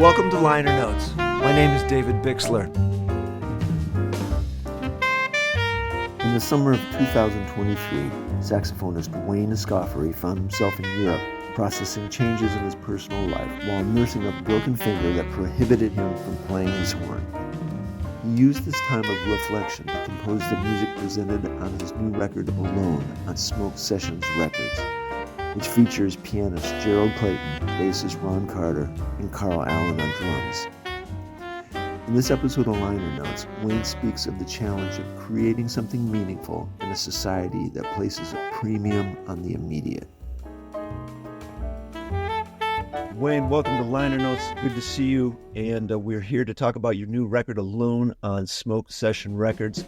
Welcome to Liner Notes. My name is David Bixler. In the summer of 2023, saxophonist Wayne Escoffery found himself in Europe processing changes in his personal life while nursing a broken finger that prohibited him from playing his horn. He used this time of reflection to compose the music presented on his new record Alone on Smoke Sessions Records, which features pianist Gerald Clayton, bassist Ron Carter, and Carl Allen on drums. In this episode of Liner Notes, Wayne speaks of the challenge of creating something meaningful in a society that places a premium on the immediate. Wayne, welcome to Liner Notes. Good to see you. And we're here to talk about your new record, Alone, on Smoke Session Records.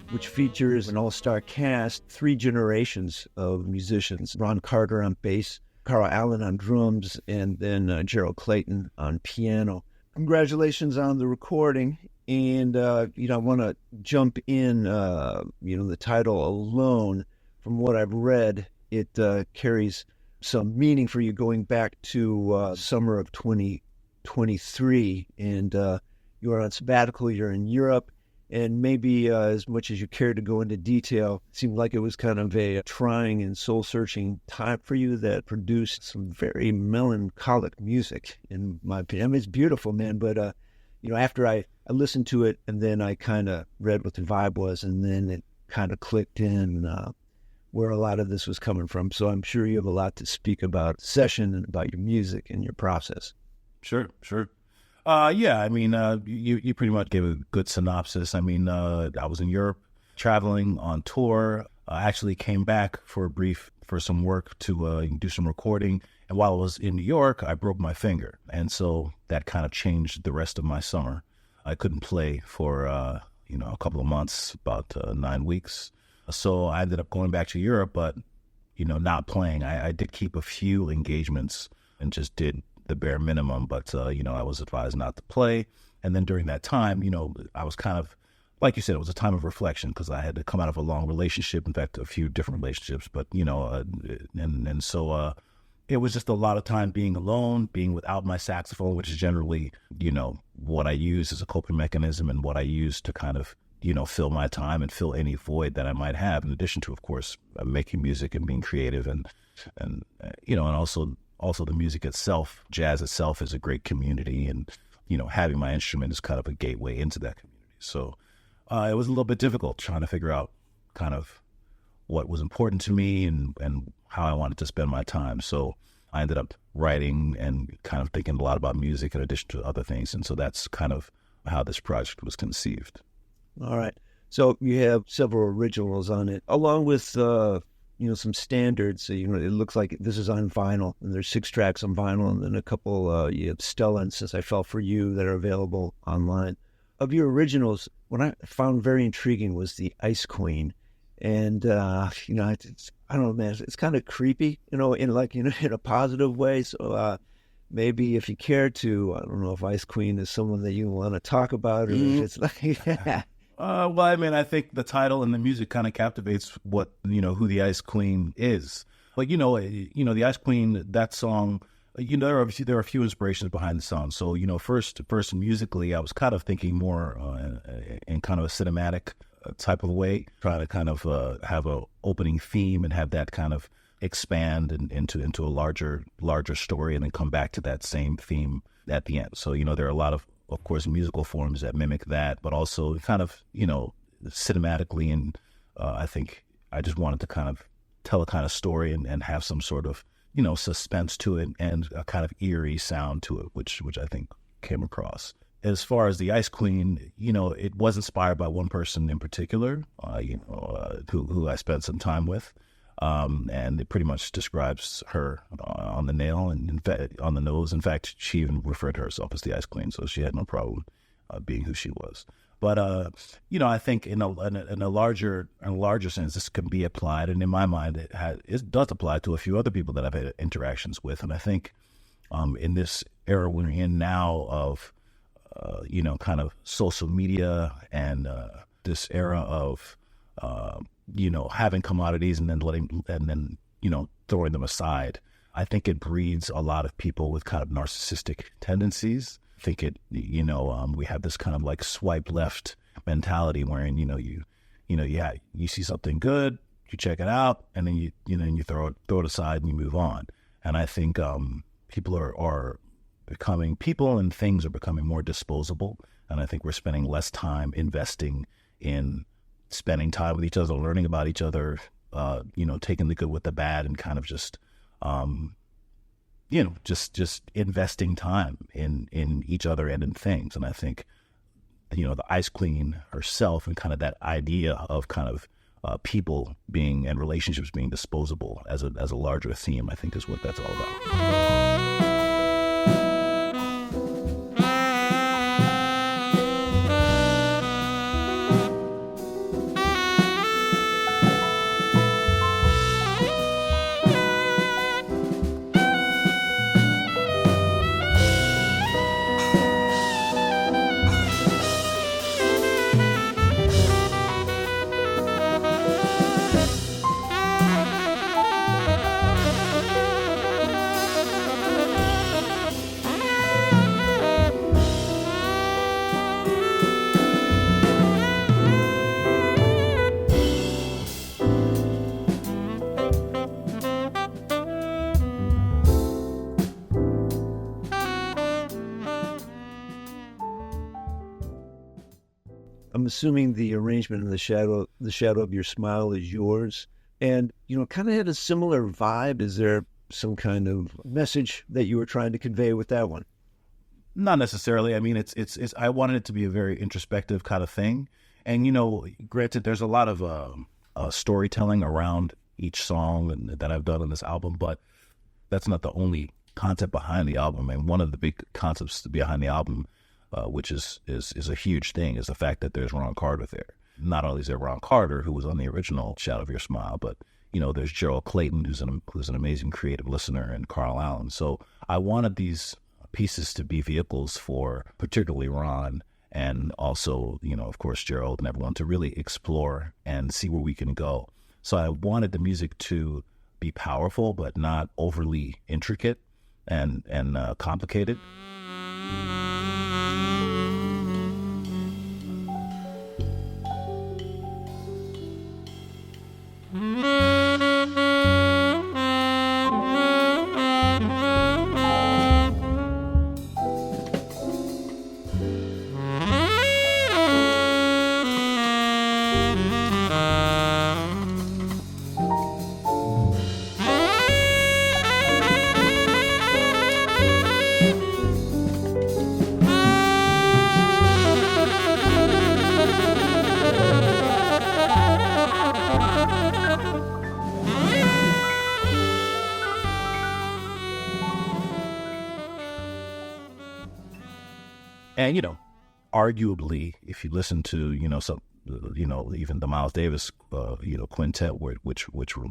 Which features an all-star cast, 3 generations of musicians. Ron Carter on bass, Carl Allen on drums, and then Gerald Clayton on piano. Congratulations on the recording. And, I want to jump in, the title Alone. From what I've read, it carries some meaning for you going back to summer of 2023. And you're on sabbatical, you're in Europe. And maybe as much as you care to go into detail, it seemed like it was kind of a trying and soul-searching time for you that produced some very melancholic music, in my opinion. I mean, it's beautiful, man, but, after I listened to it and then I kind of read what the vibe was, and then it kind of clicked in where a lot of this was coming from. So I'm sure you have a lot to speak about session and about your music and your process. Sure. You pretty much gave a good synopsis. I was in Europe traveling on tour. I actually came back for some work to do some recording. And while I was in New York, I broke my finger. And so that kind of changed the rest of my summer. I couldn't play for, a couple of months, about 9 weeks. So I ended up going back to Europe, but, not playing. I did keep a few engagements and just did the bare minimum, but, I was advised not to play. And then during that time, I was kind of, like you said, it was a time of reflection because I had to come out of a long relationship, in fact, a few different relationships, but, so it was just a lot of time being alone, being without my saxophone, which is generally, what I use as a coping mechanism and what I use to kind of, fill my time and fill any void that I might have, in addition to, of course, making music and being creative and also the music itself. Jazz itself is a great community, and, having my instrument is kind of a gateway into that community. So it was a little bit difficult trying to figure out kind of what was important to me and how I wanted to spend my time. So I ended up writing and kind of thinking a lot about music in addition to other things. And so that's kind of how this project was conceived. All right. So you have several originals on it, along with some standards. It looks like this is on vinyl, and there's 6 tracks on vinyl, and then a couple, you have Stella and Since I Fell For You that are available online. Of your originals, what I found very intriguing was the Ice Queen. And, it's, I don't know, man, it's kind of creepy, in a positive way. So maybe if you care to, I don't know if Ice Queen is someone that you want to talk about, or if it's like, yeah. I think the title and the music kind of captivates what, who the Ice Queen is. Like, the Ice Queen, that song, there are a few inspirations behind the song. So, first musically, I was kind of thinking more in kind of a cinematic type of way, trying to kind of have a opening theme and have that kind of expand into a larger story, and then come back to that same theme at the end. So, there are a lot of course, musical forms that mimic that, but also kind of, cinematically. And I think I just wanted to kind of tell a kind of story and have some sort of, suspense to it and a kind of eerie sound to it, which I think came across. As far as the Ice Queen, it was inspired by one person in particular, who I spent some time with. And it pretty much describes her on the nail and in fact, on the nose. In fact, she even referred to herself as the Ice Queen, so she had no problem being who she was. But I think in a larger sense, this can be applied, and in my mind, it does apply to a few other people that I've had interactions with. And I think in this era we're in now of kind of social media and this era of having commodities and then throwing them aside, I think it breeds a lot of people with kind of narcissistic tendencies. I think we have this kind of like swipe left mentality wherein you see something good, you check it out, and then you throw it aside and you move on. And I think people and things are becoming more disposable, and I think we're spending less time investing in spending time with each other, learning about each other, taking the good with the bad, and kind of just investing time in each other and in things. And I think, the Ice Queen herself and kind of that idea of kind of people being and relationships being disposable as a larger theme, I think is what that's all about. I'm assuming the arrangement of the shadow of your smile is yours, and kind of had a similar vibe. Is there some kind of message that you were trying to convey with that one? Not necessarily. I mean, it's I wanted it to be a very introspective kind of thing, and granted, there's a lot of storytelling around each song that I've done on this album, but that's not the only concept behind the album. And one of the big concepts behind the album, which is a huge thing, is the fact that there's Ron Carter there. Not only is there Ron Carter, who was on the original Shadow of Your Smile, but there's Gerald Clayton, who's an amazing creative listener, and Carl Allen. So I wanted these pieces to be vehicles for particularly Ron, and also of course Gerald and everyone, to really explore and see where we can go. So I wanted the music to be powerful, but not overly intricate and complicated. And, arguably, if you listen to, even the Miles Davis, quintet, which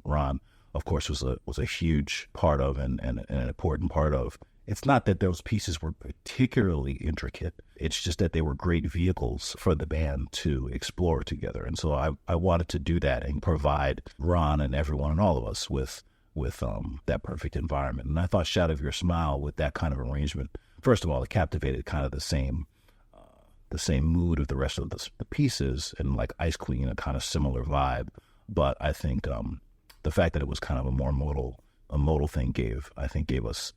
Ron, of course, was a huge part of and an important part of. It's not that those pieces were particularly intricate. It's just that they were great vehicles for the band to explore together. And so I wanted to do that and provide Ron and everyone and all of us with that perfect environment. And I thought Shadow of Your Smile, with that kind of arrangement, first of all, it captivated kind of the same mood of the rest of the pieces, and like Ice Queen, a kind of similar vibe. But I think the fact that it was kind of a more modal thing gave us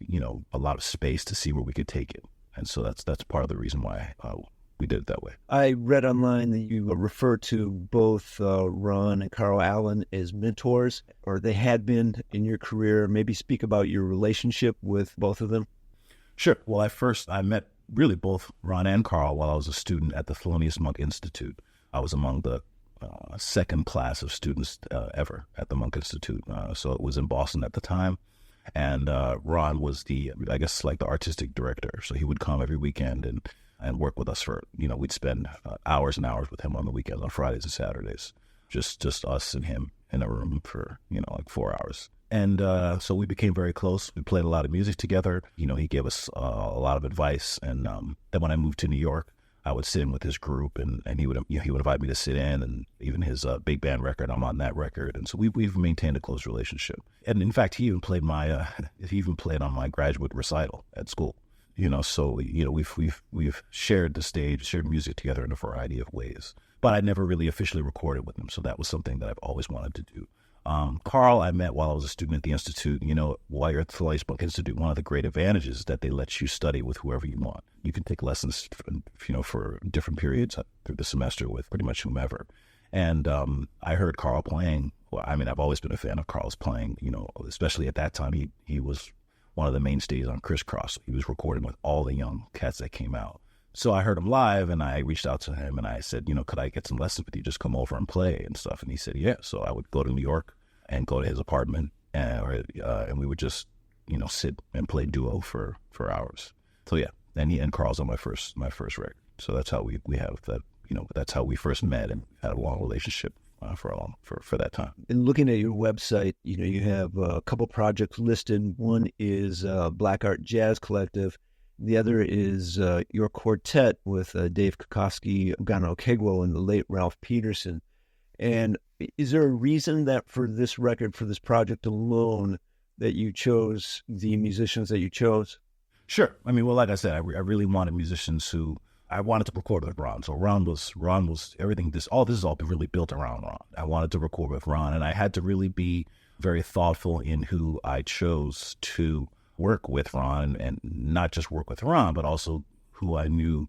a lot of space to see where we could take it. And so that's part of the reason why we did it that way. I read online that you refer to both Ron and Carl Allen as mentors, or they had been in your career. Maybe speak about your relationship with both of them. Sure. Well, I met really both Ron and Carl while I was a student at the Thelonious Monk Institute. I was among the second class of students ever at the Monk Institute. So it was in Boston at the time. And Ron was the artistic director. So he would come every weekend and work with us for, we'd spend hours and hours with him on the weekends, on Fridays and Saturdays, just us and him in a room for, 4 hours. And so we became very close. We played a lot of music together. He gave us a lot of advice. And then when I moved to New York, I would sit in with his group, and he would invite me to sit in, and even his big band record, I'm on that record. And so we've maintained a close relationship. And in fact, he even played on my graduate recital at school. So we've shared the stage, shared music together in a variety of ways. But I never really officially recorded with him, so that was something that I've always wanted to do. Carl, I met while I was a student at the Institute. While you're at the Philadelphia Monk Institute, one of the great advantages is that they let you study with whoever you want. You can take lessons, for different periods through the semester with pretty much whomever. And I heard Carl playing. Well, I've always been a fan of Carl's playing, especially at that time. He was one of the mainstays on Crisscross. He was recording with all the young cats that came out. So I heard him live, and I reached out to him, and I said, could I get some lessons with you? Just come over and play and stuff. And he said, yeah. So I would go to New York and go to his apartment, and we would just, sit and play duo for hours. So yeah, and he and Carl's on my first record. So that's how we have that. That's how we first met and had a long relationship for that time. And looking at your website, you have a couple projects listed. One is Black Art Jazz Collective. The other is your quartet with Dave Kokoski, Gano Kegwo, and the late Ralph Peterson. And is there a reason that for this record, for this project alone, that you chose the musicians that you chose? Sure. Like I said, I really wanted musicians who I wanted to record with Ron. So Ron was everything. This is all really built around Ron. I wanted to record with Ron, and I had to really be very thoughtful in who I chose to work with Ron, and not just work with Ron, but also who I knew,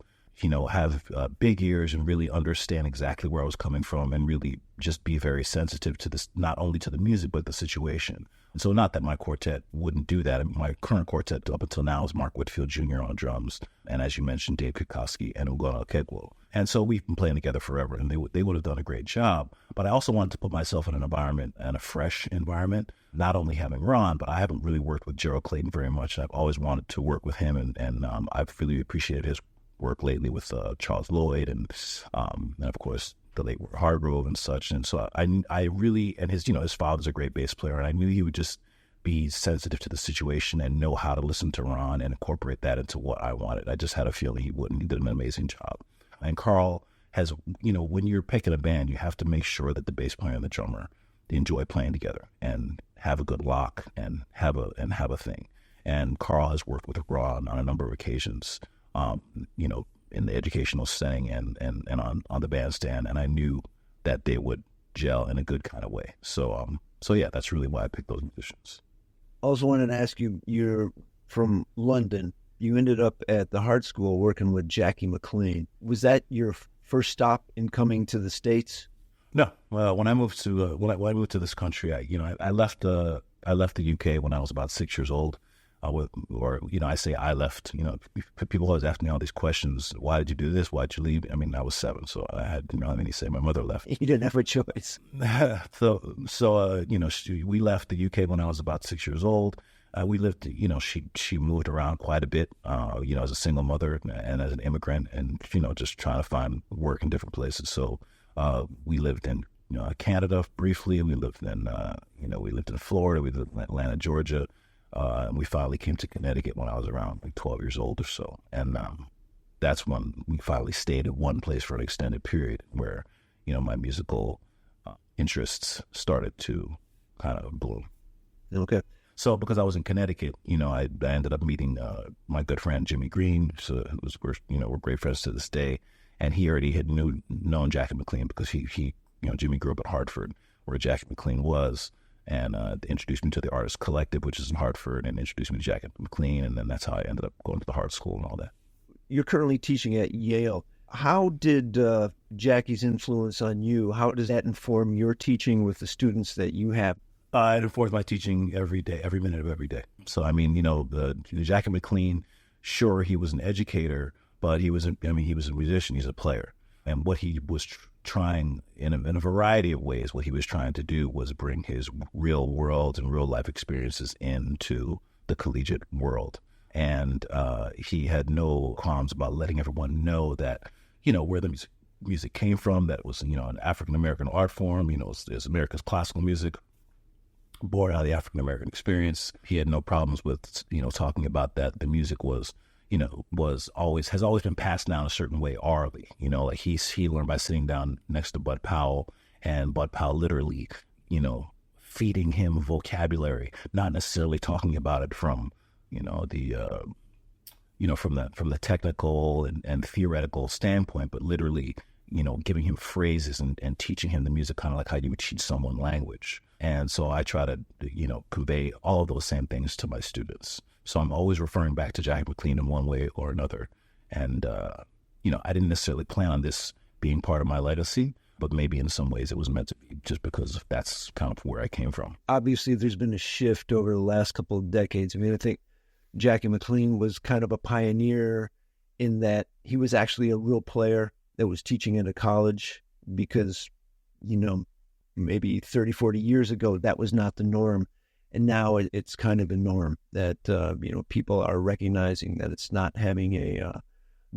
have big ears and really understand exactly where I was coming from, and really just be very sensitive to this, not only to the music, but the situation. And so not that my quartet wouldn't do that. My current quartet up until now is Mark Whitfield Jr. on drums, and as you mentioned, Dave Kokoski and Ugona Kegwo. And so we've been playing together forever, and they would have done a great job. But I also wanted to put myself in an environment, and a fresh environment, not only having Ron, but I haven't really worked with Gerald Clayton very much. I've always wanted to work with him, and I've really appreciated his work lately with Charles Lloyd and of course the late Hargrove and such. And so I really, and his father's a great bass player, and I knew he would just be sensitive to the situation and know how to listen to Ron and incorporate that into what I wanted. I just had a feeling he would, and he did an amazing job. And Carl has, when you're picking a band, you have to make sure that the bass player and the drummer, they enjoy playing together and have a good lock and have a thing. And Carl has worked with Ron on a number of occasions, in the educational setting and on the bandstand, and I knew that they would gel in a good kind of way. So yeah, that's really why I picked those musicians. I also wanted to ask you, you're from London. You ended up at the Hart School working with Jackie McLean. Was that your first stop in coming to the States? No. Well, when I moved to this country, I left the UK when I was about 6 years old. I say I left. People always ask me all these questions. Why did you do this? Why did you leave? I was 7, so I had any say. My mother left. You didn't have a choice. We left the UK when I was about 6 years old. We lived. She moved around quite a bit. As a single mother and as an immigrant, and just trying to find work in different places. So we lived in Canada briefly. We lived in Florida. We lived in Atlanta, Georgia. And we finally came to Connecticut when I was around 12 years old or so. And that's when we finally stayed at one place for an extended period where, my musical interests started to kind of bloom. Okay. So because I was in Connecticut, I ended up meeting my good friend Jimmy Green. So we're great friends to this day. And he already had known Jackie McLean because he Jimmy grew up in Hartford, where Jackie McLean was. And introduced me to the Artist Collective, which is in Hartford, and introduced me to Jackie McLean, and then that's how I ended up going to the Hart School and all that. You're currently teaching at Yale. How did Jackie's influence on you, how does that inform your teaching with the students that you have? It informs my teaching every day, every minute of every day. So, Jackie McLean, sure, he was an educator, but he was a musician, he's a player. And what he was trying in a variety of ways. What he was trying to do was bring his real world and real life experiences into the collegiate world. And he had no qualms about letting everyone know that, where the music came from, that it was, an African-American art form, it's America's classical music, born out of the African-American experience. He had no problems with, talking about that. The music was, has always been passed down a certain way orally. Like he learned by sitting down next to Bud Powell, and Bud Powell literally, feeding him vocabulary, not necessarily talking about it from, from the technical and theoretical standpoint, but literally, giving him phrases and teaching him the music, kind of like how you would teach someone language. And so I try to, convey all of those same things to my students. So I'm always referring back to Jackie McLean in one way or another. And, I didn't necessarily plan on this being part of my legacy, but maybe in some ways it was meant to be, just because that's kind of where I came from. Obviously, there's been a shift over the last couple of decades. I think Jackie McLean was kind of a pioneer in that he was actually a real player that was teaching at a college, because, maybe 30, 40 years ago, that was not the norm. And now it's kind of a norm that, people are recognizing that it's not having a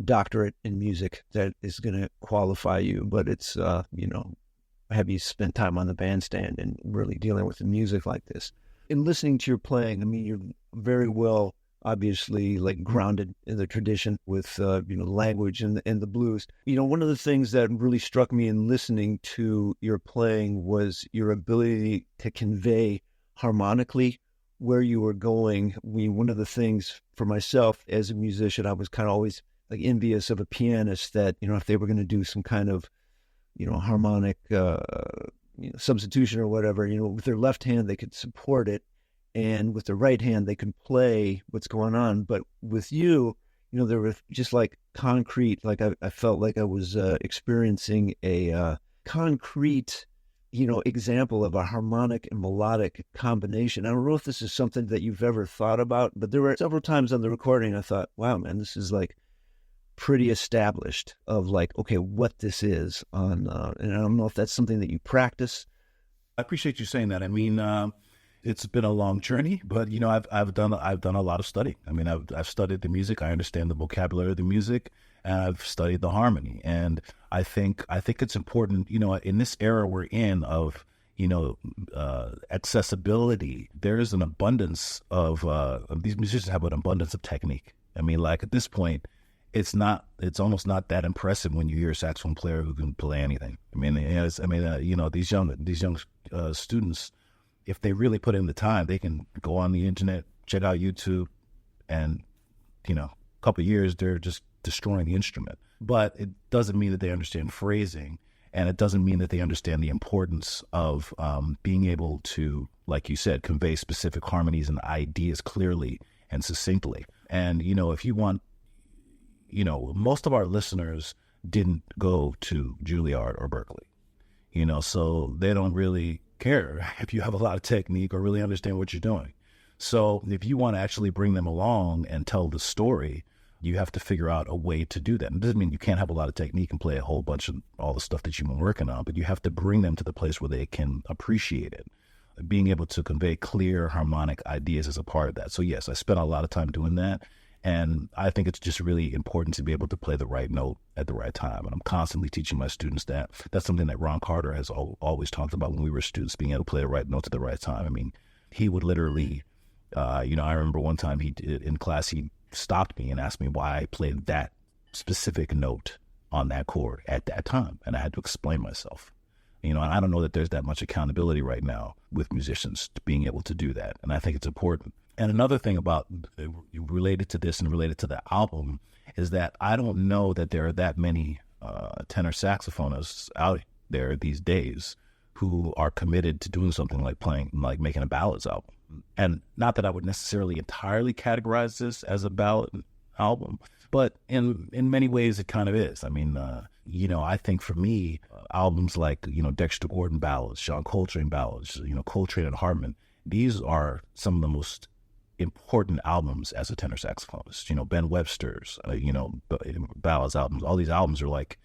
doctorate in music that is going to qualify you, but it's, have you spent time on the bandstand and really dealing with the music like this. In listening to your playing, you're very well, obviously, like grounded in the tradition with, language and the blues. One of the things that really struck me in listening to your playing was your ability to convey harmonically where you were going. One of the things for myself as a musician, I was kind of always like envious of a pianist that, if they were going to do some kind of, harmonic substitution or whatever, with their left hand, they could support it. And with the right hand, they can play what's going on. But with you, there was just like concrete, like I felt like I was experiencing a concrete, example of a harmonic and melodic combination. I don't know if this is something that you've ever thought about, but there were several times on the recording I thought, wow, man, this is like pretty established of like, okay, what this is on, and I don't know if that's something that you practice. I appreciate you saying that. It's been a long journey, but I've done a lot of study. I've studied the music. I understand the vocabulary of the music, and I've studied the harmony. And I think it's important, in this era we're in of, accessibility. There's an abundance of these musicians have an abundance of technique. Like at this point, it's almost not that impressive when you hear a saxophone player who can play anything. These young students, if they really put in the time, they can go on the internet, check out YouTube, and, a couple of years, they're just destroying the instrument. But it doesn't mean that they understand phrasing, and it doesn't mean that they understand the importance of being able to, like you said, convey specific harmonies and ideas clearly and succinctly. And, if you want, most of our listeners didn't go to Juilliard or Berkeley, so they don't really care if you have a lot of technique or really understand what you're doing. So if you want to actually bring them along and tell the story, you have to figure out a way to do that. And it doesn't mean you can't have a lot of technique and play a whole bunch of all the stuff that you've been working on, but you have to bring them to the place where they can appreciate it. Being able to convey clear harmonic ideas is a part of that. So yes, I spent a lot of time doing that. And I think it's just really important to be able to play the right note at the right time. And I'm constantly teaching my students that. That's something that Ron Carter has always talked about when we were students, being able to play the right notes at the right time. He would literally, I remember one time in class, he stopped me and asked me why I played that specific note on that chord at that time. And I had to explain myself. And I don't know that there's that much accountability right now with musicians to being able to do that. And I think it's important. And another thing about related to this and related to the album is that I don't know that there are that many tenor saxophonists out there these days who are committed to doing something like making a ballads album. And not that I would necessarily entirely categorize this as a ballad album, but in many ways it kind of is. I think for me, albums like, Dexter Gordon ballads, John Coltrane ballads, Coltrane and Hartman, these are some of the most important albums as a tenor saxophonist. Ben Webster's, ballads albums. All these albums are like,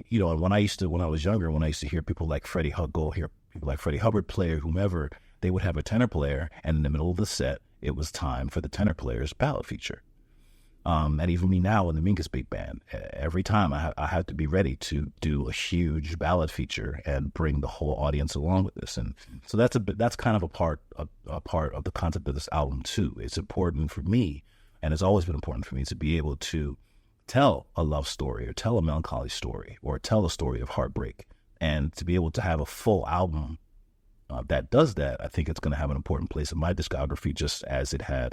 you know, when I was younger, when I used to hear people like Freddie Hubbard play or whomever, they would have a tenor player, and in the middle of the set, it was time for the tenor player's ballad feature. And even me now in the Mingus Big Band, every time I have to be ready to do a huge ballad feature and bring the whole audience along with this. And so that's kind of a part of the concept of this album too. It's important for me, and it's always been important for me, to be able to tell a love story or tell a melancholy story or tell a story of heartbreak, and to be able to have a full album that does that. I think it's going to have an important place in my discography, just as it has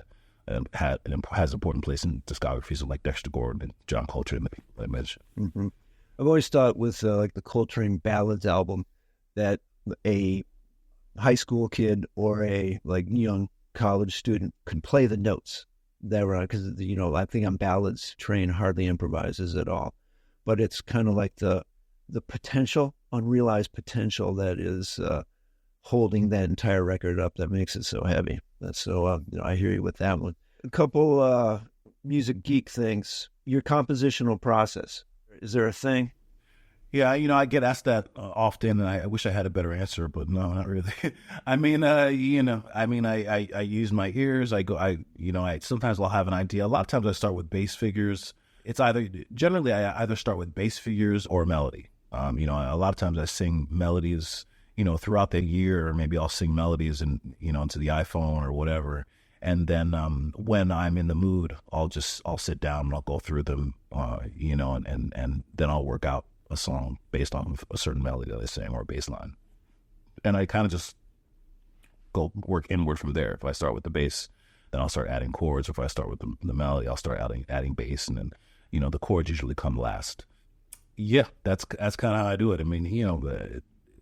an important place in discographies of like Dexter Gordon and John Coltrane, the people I mentioned. Mm-hmm. I've always thought with like the Coltrane Ballads album that a high school kid or a like young college student could play the notes that were on, because, you know, I think on ballads, Train hardly improvises at all, but it's kind of like the potential, unrealized potential that is holding that entire record up that makes it so heavy. That's so, you know, I hear you with that one. A couple music geek things. Your compositional process. Is there a thing? Yeah, you know, I get asked that often, and I wish I had a better answer, but no, not really. I mean, you know, I use my ears. Sometimes I'll have an idea. A lot of times I start with bass figures. Generally I either start with bass figures or melody. You know, a lot of times I sing melodies, you know, throughout the year, or maybe I'll sing melodies into the iPhone or whatever. And then when I'm in the mood, I'll sit down and I'll go through them, you know, and then I'll work out a song based on a certain melody that I sing or a bass line. And I kind of just go work inward from there. If I start with the bass, then I'll start adding chords. If I start with the melody, I'll start adding bass, and then, you know, the chords usually come last. Yeah, that's kind of how I do it. I mean, you know,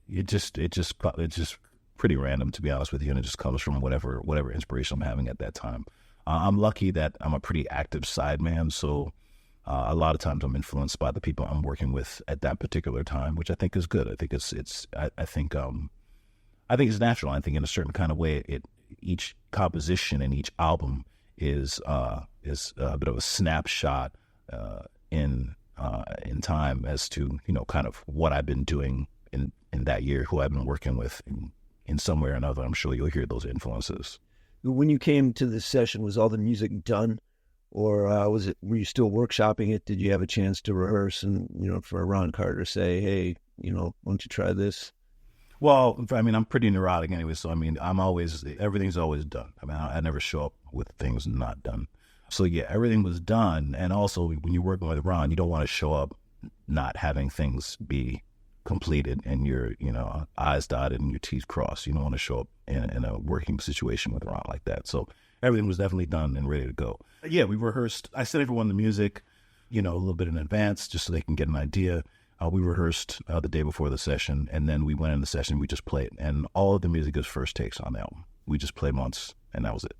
it's just pretty random, to be honest with you, and it just comes from whatever inspiration I'm having at that time. I'm lucky that I'm a pretty active sideman, so a lot of times I'm influenced by the people I'm working with at that particular time, which I think is good. I think it's natural. I think in a certain kind of way, each composition and each album is a bit of a snapshot in time as to, you know, kind of what I've been doing in that year, who I've been working with in some way or another. I'm sure you'll hear those influences. When you came to this session, was all the music done? Or were you still workshopping it? Did you have a chance to rehearse and, you know, for Ron Carter say, hey, you know, why don't you try this? Well, I mean, I'm pretty neurotic anyway, so I mean, everything's always done. I mean, I never show up with things not done. So yeah, everything was done. And also, when you're working with Ron, you don't want to show up not having things be completed and your, you know, I's dotted and your T's crossed. You don't want to show up in a working situation with Ron like that. So everything was definitely done and ready to go. Yeah, we rehearsed. I sent everyone the music, you know, a little bit in advance just so they can get an idea. We rehearsed the day before the session, and then we went in the session, we just played. And all of the music is first takes on the album. We just played once, and that was it.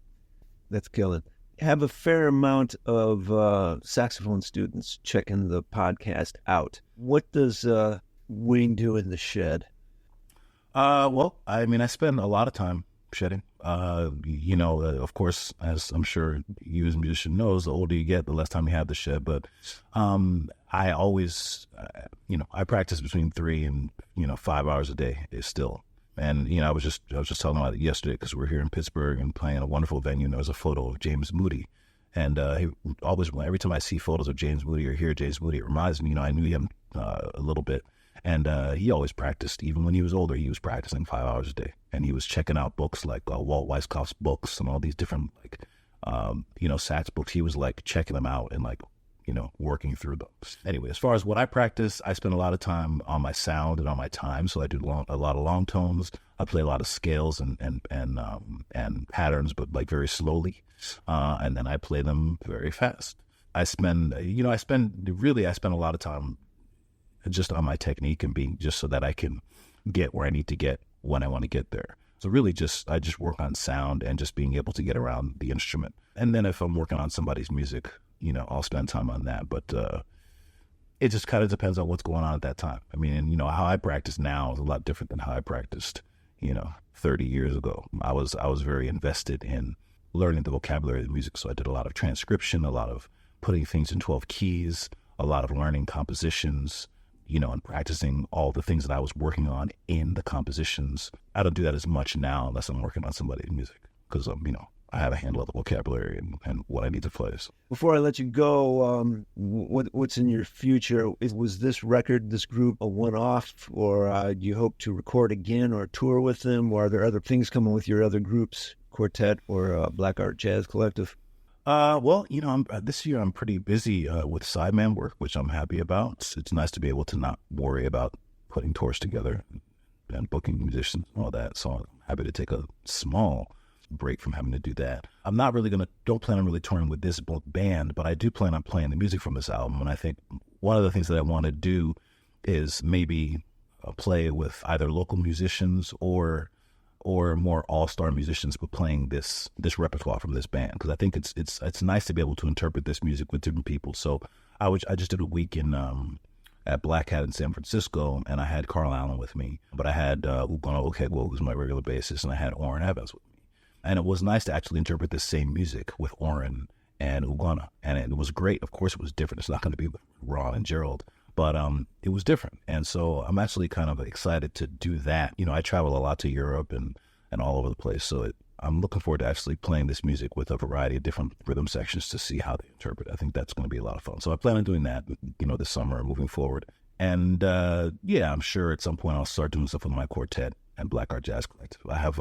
That's killing. Have a fair amount of saxophone students checking the podcast out. What does Wayne do in the shed? Well, I mean, I spend a lot of time shedding. You know, of course, as I'm sure you as a musician knows, the older you get, the less time you have to shed. But I always, you know, I practice between 3 and 5 hours a day still. And you know, I was just telling about it yesterday because we're here in Pittsburgh and playing a wonderful venue. And there was a photo of James Moody, and every time I see photos of James Moody or hear James Moody, it reminds me, you know, I knew him a little bit. And he always practiced. Even when he was older, he was practicing 5 hours a day. And he was checking out books like Walt Weiskopf's books and all these different, like, you know, sax books. He was, like, checking them out and, like, you know, working through them. Anyway, as far as what I practice, I spend a lot of time on my sound and on my time. So I do a lot of long tones. I play a lot of scales and patterns, but, like, very slowly. And then I play them very fast. I spend a lot of time just on my technique and being just so that I can get where I need to get when I want to get there. So really I just work on sound and just being able to get around the instrument. And then if I'm working on somebody's music, you know, I'll spend time on that. But it just kind of depends on what's going on at that time. I mean, and, you know, how I practice now is a lot different than how I practiced, you know, 30 years ago. I was very invested in learning the vocabulary of the music. So I did a lot of transcription, a lot of putting things in 12 keys, a lot of learning compositions, and practicing all the things that I was working on in the compositions. I don't do that as much now unless I'm working on somebody's music because, I have a handle of the vocabulary and what I need to play. So. Before I let you go, what's in your future? Was this group, a one-off, or do you hope to record again or tour with them? Or are there other things coming with your other groups, quartet or Black Art Jazz Collective? Well, this year I'm pretty busy with sideman work, which I'm happy about. It's nice to be able to not worry about putting tours together and booking musicians and all that. So I'm happy to take a small break from having to do that. I'm not really don't plan on really touring with this band, but I do plan on playing the music from this album. And I think one of the things that I want to do is maybe play with either local musicians or more all-star musicians, but playing this repertoire from this band, because I think it's nice to be able to interpret this music with different people. So I just did a week in at Black Hat in San Francisco, and I had Carl Allen with me, but I had Ugonna Okegwo, who's my regular bassist, and I had Orrin Evans with me. And it was nice to actually interpret the same music with Orrin and Ugonna, and it was great. Of course, it was different. It's not going to be with Ron and Gerald, but it was different. And so I'm actually kind of excited to do that. I travel a lot to Europe and all over the place, so I'm looking forward to actually playing this music with a variety of different rhythm sections to see how they interpret it. I think that's going to be a lot of fun. So I plan on doing that, this summer and moving forward. And I'm sure at some point I'll start doing stuff with my quartet and Black Art Jazz Collective. I have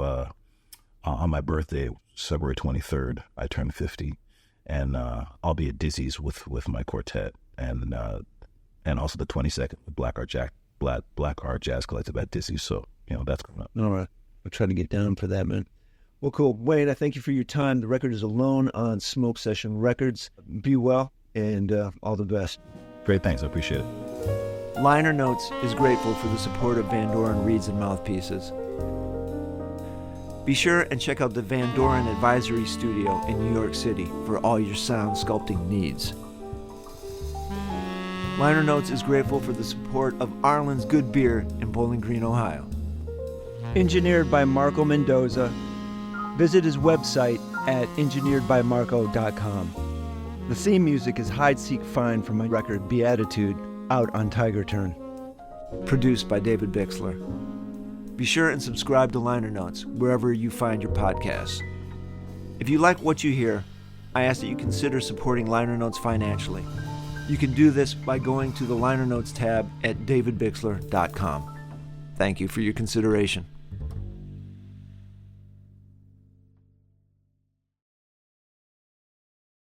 on my birthday, February 23rd, I turned 50, and I'll be at Dizzy's with my quartet, and also the 22nd with Black Art Jazz Collective at Dizzy's. So that's coming up. All right, we'll try to get down for that, man. Well, cool. Wayne, I thank you for your time. The record is Alone on Smoke Session Records. Be well, and all the best. Great, thanks. I appreciate it. Liner Notes is grateful for the support of Van Doren Reeds and Mouthpieces. Be sure and check out the Van Doren Advisory Studio in New York City for all your sound sculpting needs. Liner Notes is grateful for the support of Arlen's Good Beer in Bowling Green, Ohio. Engineered by Marco Mendoza. Visit his website at engineeredbymarco.com. The theme music is Hide, Seek, Find from my record Beatitude, out on Tiger Turn. Produced by David Bixler. Be sure and subscribe to Liner Notes wherever you find your podcasts. If you like what you hear, I ask that you consider supporting Liner Notes financially. You can do this by going to the Liner Notes tab at davidbixler.com. Thank you for your consideration.